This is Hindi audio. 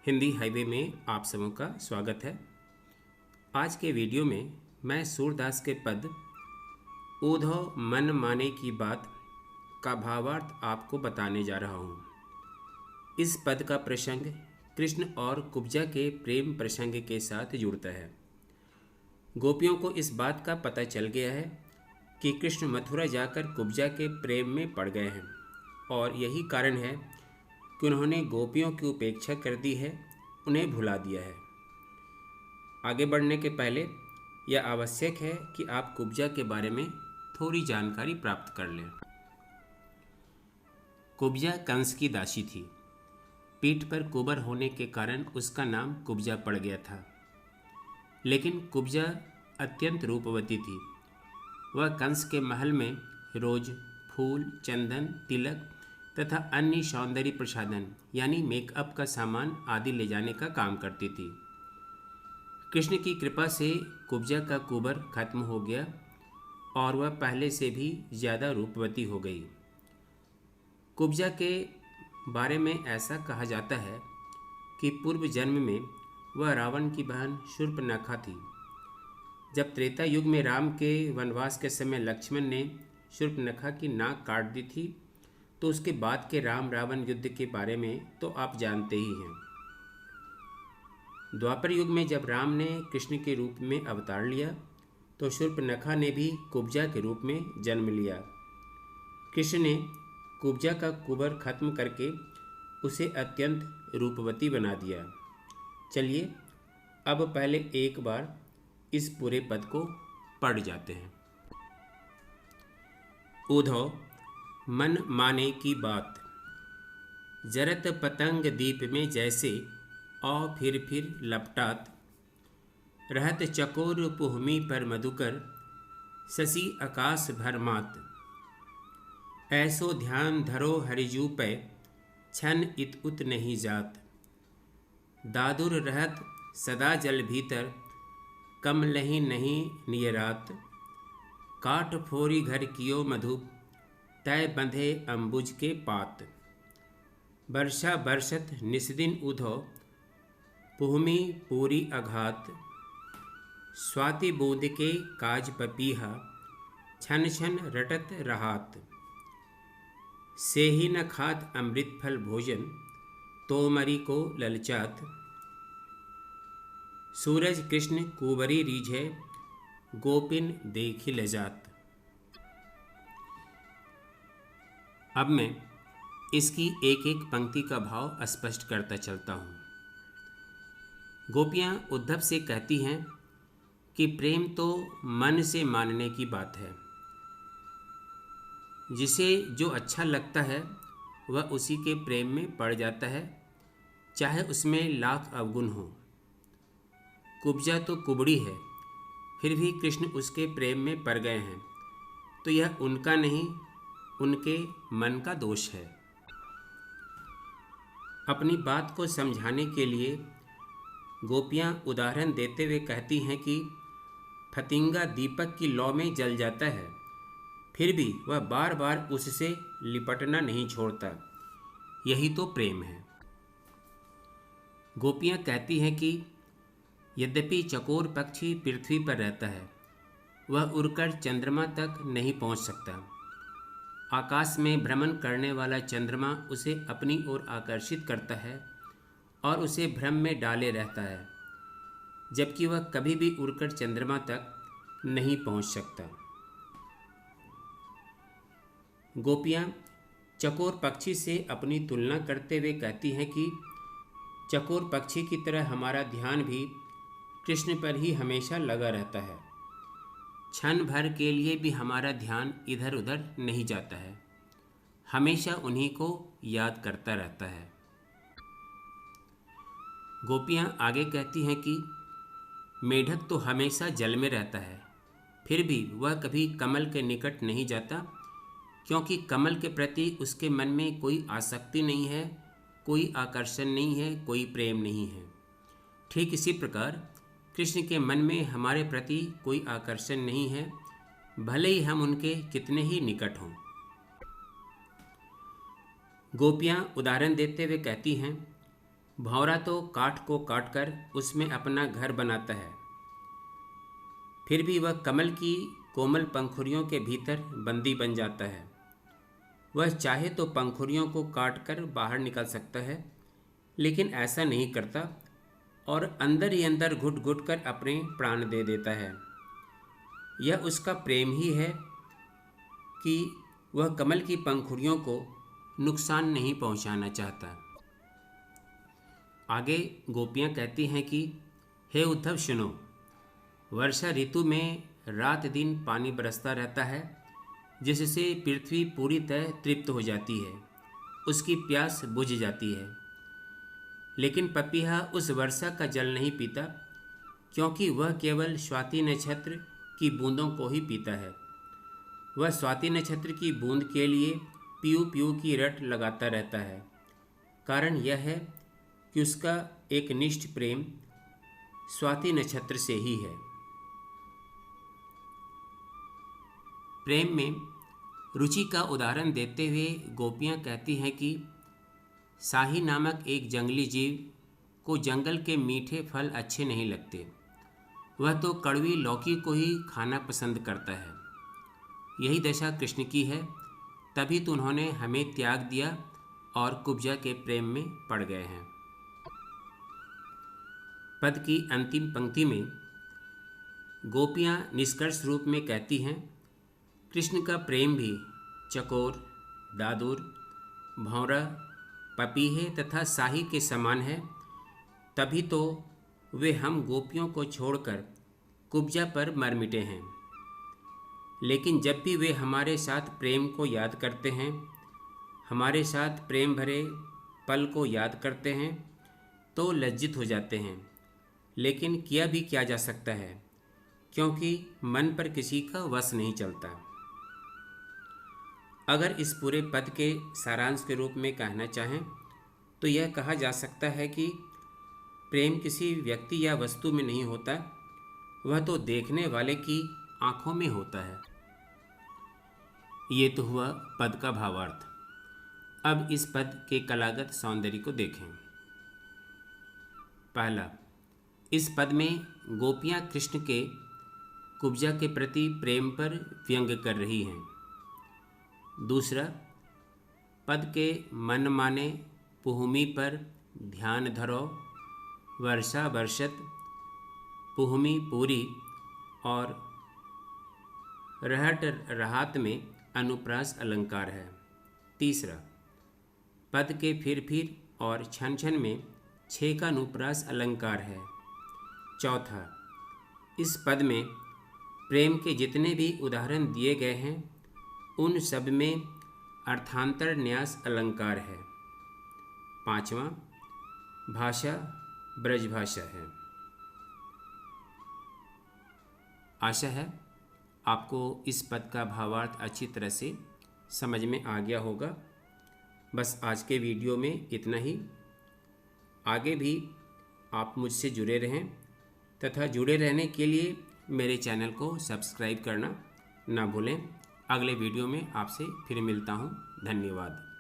हिंदी हाईवे में आप सबों का स्वागत है। आज के वीडियो में मैं सूरदास के पद ऊधो मन माने की बात का भावार्थ आपको बताने जा रहा हूँ। इस पद का प्रसंग कृष्ण और कुब्जा के प्रेम प्रसंग के साथ जुड़ता है। गोपियों को इस बात का पता चल गया है कि कृष्ण मथुरा जाकर कुब्जा के प्रेम में पड़ गए हैं और यही कारण है कि उन्होंने गोपियों की उपेक्षा कर दी है, उन्हें भुला दिया है। आगे बढ़ने के पहले यह आवश्यक है कि आप कुब्जा के बारे में थोड़ी जानकारी प्राप्त कर लें। कुब्जा कंस की दासी थी। पीठ पर कुबर होने के कारण उसका नाम कुब्जा पड़ गया था। लेकिन कुब्जा अत्यंत रूपवती थी। वह कंस के महल में रोज फूल, चंदन, तिलक तथा अन्य सौंदर्य प्रसाधन यानी मेकअप का सामान आदि ले जाने का काम करती थी। कृष्ण की कृपा से कुब्जा का कुबर खत्म हो गया और वह पहले से भी ज़्यादा रूपवती हो गई। कुब्जा के बारे में ऐसा कहा जाता है कि पूर्व जन्म में वह रावण की बहन शूर्पणखा थी। जब त्रेता युग में राम के वनवास के समय लक्ष्मण ने शूर्पणखा की नाक काट दी थी, तो उसके बाद के राम रावण युद्ध के बारे में तो आप जानते ही हैं। द्वापर युग में जब राम ने कृष्ण के रूप में अवतार लिया तो शूर्पणखा ने भी कुब्जा के रूप में जन्म लिया। कृष्ण ने कुब्जा का कुबर खत्म करके उसे अत्यंत रूपवती बना दिया। चलिए अब पहले एक बार इस पूरे पद को पढ़ जाते हैं। ऊधो मन माने की बात, जरत पतंग दीप में जैसे औ फिर लपटात, रहत चकोर पुहमी पर मधुकर, शशि आकाश भरमात। ऐसो ध्यान धरो हरिजू पे, छन इत उत नहीं जात। दादुर रहत सदा जल भीतर, कम लही नहीं नियरात। काट फोरी घर कियो मधु, तय बंधे अम्बुज के पात। वर्षा बरसत निस्दिन उधो, पुहमी पूरी अघात। स्वाति बूंद के काज पपीहा, छन छन रटत रहात। सेही न खात अमृत फल भोजन, तोमरी को ललचात। सूरज कृष्ण कुंवरी रीझे, गोपिन देखी लजात। अब मैं इसकी एक एक पंक्ति का भाव स्पष्ट करता चलता हूँ। गोपियाँ उद्धव से कहती हैं कि प्रेम तो मन से मानने की बात है। जिसे जो अच्छा लगता है वह उसी के प्रेम में पड़ जाता है, चाहे उसमें लाख अवगुण हो। कुब्जा तो कुबड़ी है, फिर भी कृष्ण उसके प्रेम में पड़ गए हैं, तो यह उनका नहीं, उनके मन का दोष है। अपनी बात को समझाने के लिए गोपियाँ उदाहरण देते हुए कहती हैं कि फतिंगा दीपक की लौ में जल जाता है, फिर भी वह बार बार उससे लिपटना नहीं छोड़ता। यही तो प्रेम है। गोपियाँ कहती हैं कि यद्यपि चकोर पक्षी पृथ्वी पर रहता है, वह उड़कर चंद्रमा तक नहीं पहुँच सकता। आकाश में भ्रमण करने वाला चंद्रमा उसे अपनी ओर आकर्षित करता है और उसे भ्रम में डाले रहता है, जबकि वह कभी भी उड़कर चंद्रमा तक नहीं पहुंच सकता। गोपियां चकोर पक्षी से अपनी तुलना करते हुए कहती हैं कि चकोर पक्षी की तरह हमारा ध्यान भी कृष्ण पर ही हमेशा लगा रहता है। क्षण भर के लिए भी हमारा ध्यान इधर उधर नहीं जाता है, हमेशा उन्हीं को याद करता रहता है। गोपियाँ आगे कहती हैं कि मेढक तो हमेशा जल में रहता है, फिर भी वह कभी कमल के निकट नहीं जाता, क्योंकि कमल के प्रति उसके मन में कोई आसक्ति नहीं है, कोई आकर्षण नहीं है, कोई प्रेम नहीं है। ठीक इसी प्रकार कृष्ण के मन में हमारे प्रति कोई आकर्षण नहीं है, भले ही हम उनके कितने ही निकट हों। गोपियाँ उदाहरण देते हुए कहती हैं भंवरा तो काठ को काटकर उसमें अपना घर बनाता है, फिर भी वह कमल की कोमल पंखुड़ियों के भीतर बंदी बन जाता है। वह चाहे तो पंखुड़ियों को काटकर बाहर निकल सकता है, लेकिन ऐसा नहीं करता और अंदर ही अंदर घुट घुट कर अपने प्राण दे देता है। यह उसका प्रेम ही है कि वह कमल की पंखुड़ियों को नुकसान नहीं पहुंचाना चाहता। आगे गोपियां कहती हैं कि हे उद्धव सुनो, वर्षा ऋतु में रात दिन पानी बरसता रहता है, जिससे पृथ्वी पूरी तरह तृप्त हो जाती है, उसकी प्यास बुझ जाती है। लेकिन पपीहा उस वर्षा का जल नहीं पीता, क्योंकि वह केवल स्वाति नक्षत्र की बूंदों को ही पीता है। वह स्वाति नक्षत्र की बूंद के लिए पीऊ पीऊ की रट लगाता रहता है। कारण यह है कि उसका एक निष्ठ प्रेम स्वाति नक्षत्र से ही है। प्रेम में रुचि का उदाहरण देते हुए गोपियां कहती हैं कि साही नामक एक जंगली जीव को जंगल के मीठे फल अच्छे नहीं लगते, वह तो कड़वी लौकी को ही खाना पसंद करता है। यही दशा कृष्ण की है, तभी तो उन्होंने हमें त्याग दिया और कुब्जा के प्रेम में पड़ गए हैं। पद की अंतिम पंक्ति में गोपियां निष्कर्ष रूप में कहती हैं, कृष्ण का प्रेम भी चकोर, दादुर, भंवरा, पपीहे तथा साही के समान है, तभी तो वे हम गोपियों को छोड़कर कुब्जा पर मर मिटे हैं। लेकिन जब भी वे हमारे साथ प्रेम को याद करते हैं, हमारे साथ प्रेम भरे पल को याद करते हैं, तो लज्जित हो जाते हैं। लेकिन किया भी क्या जा सकता है, क्योंकि मन पर किसी का वश नहीं चलता। अगर इस पूरे पद के सारांश के रूप में कहना चाहें तो यह कहा जा सकता है कि प्रेम किसी व्यक्ति या वस्तु में नहीं होता, वह तो देखने वाले की आंखों में होता है। ये तो हुआ पद का भावार्थ। अब इस पद के कलागत सौंदर्य को देखें। पहला, इस पद में गोपियां कृष्ण के कुब्जा के प्रति प्रेम पर व्यंग कर रही हैं। दूसरा, पद के मन माने पुहुमी पर ध्यान धरो, वर्षा वर्षत, पुहुमी पूरी और रहट राहत में अनुप्रास अलंकार है। तीसरा, पद के फिर और छन छन में छः का अनुप्रास अलंकार है। चौथा, इस पद में प्रेम के जितने भी उदाहरण दिए गए हैं उन सब में अर्थांतर न्यास अलंकार है। पांचवा, भाषा ब्रजभाषा है। आशा है आपको इस पद का भावार्थ अच्छी तरह से समझ में आ गया होगा। बस आज के वीडियो में इतना ही। आगे भी आप मुझसे जुड़े रहें तथा जुड़े रहने के लिए मेरे चैनल को सब्सक्राइब करना ना भूलें। अगले वीडियो में आपसे फिर मिलता हूँ। धन्यवाद।